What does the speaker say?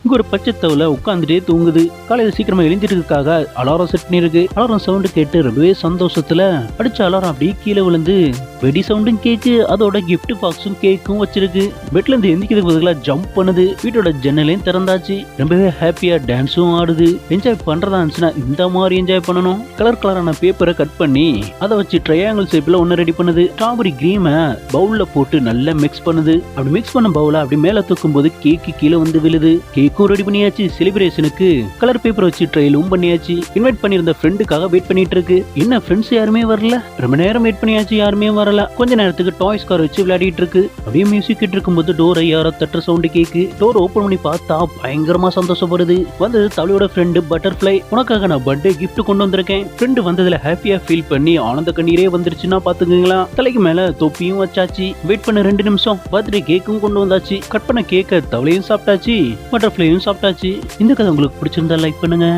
இங்க ஒரு பச்சை தவளை உட்காந்துட்டே தூங்குது. காலையில சீக்கிரமா எழுந்திருக்காக அலாரம் செட் பண்ணிருக்கு. அலாரம் சவுண்ட் கேட்டு ரொம்பவே சந்தோஷத்துல அடிச்ச அலாரம் அப்படியே கீழே விழுந்து வெடி சவுண்டும் கேக்கு. அதோட கிஃப்ட் பாக்ஸும் கேக்கும் வச்சிருக்கு. பெட்ல இருந்து எந்திக்கிறதுக்கு பதிலா ஜம்ப் பண்ணுது. வீட்டோட ஜன்னலையும் திறந்தாச்சு. ரொம்பவே ஹாப்பியா டான்ஸும் ஆடுது. என்ஜாய் பண்றதா இருந்துச்சுன்னா இந்த மாதிரி என்ஜாய் பண்ணணும். கலர் கலரான பேப்பரை கட் பண்ணி அதை வச்சு ட்ரையாங்கிள் ஷேப்ல ஒன்னு ரெடி பண்ணுது. ஸ்ட்ராபெரி கிரீமை பவுல்ல போட்டு நல்லா மிக்ஸ் பண்ணுது. அப்படி மிக்ஸ் பண்ண பவுல அப்படி மேல தூக்கும் போது கேக்கு கீழே வந்து விழுது. கேக்கும் ரெடி பண்ணியாச்சு. செலிப்ரேஷனுக்கு கலர் பேப்பர் வச்சு ட்ரைலும் பண்ணியாச்சு. இன்வைட் பண்ணிருந்த ஃப்ரெண்டுக்காக வெயிட் பண்ணிட்டு இருக்கு. என்ன ஃப்ரெண்ட்ஸ் யாருமே வரல. ரொம்ப நேரம் வெயிட் பண்ணியாச்சு, யாருமே வரல. கொஞ்ச நேரத்துக்கு டாய்ஸ் கார் வச்சு விளையாடிட்டு இருக்கு. அப்படியே மியூசிக் கேட்டு இருக்கும்போது டோரை யாரோ தட்டுற சவுண்ட் கேக்கு. டோர் ஓபன் பண்ணி பார்த்தா பயங்கரமா சந்தோஷப்படுது. வந்தது தவளையோட ஃப்ரெண்டு பட்டர்ஃப்ளை. உனக்காக நான் பர்த்டே கிஃப்ட் கொண்டு வந்திருக்கேன். ஃப்ரெண்டு வந்ததுல ஹாப்பியா ஃபீல் பண்ணி ஆனந்த கண்ணீரே வந்துருச்சுன்னா பாத்துக்கீங்களா. தலைக்கு மேல தொப்பியும் வச்சாச்சு. வெயிட் பண்ண 2 நிமிஷம் பர்த்டே கேக்கும் கொண்டு வந்தாச்சு. கட் பண்ண கேக்க தவளையும் சாப்பிட்டாச்சு, பட்டர்ஃப்ளையும் சாப்பிட்டாச்சு. இந்த கதை உங்களுக்கு பிடிச்சிருந்தா லைக் பண்ணுங்க.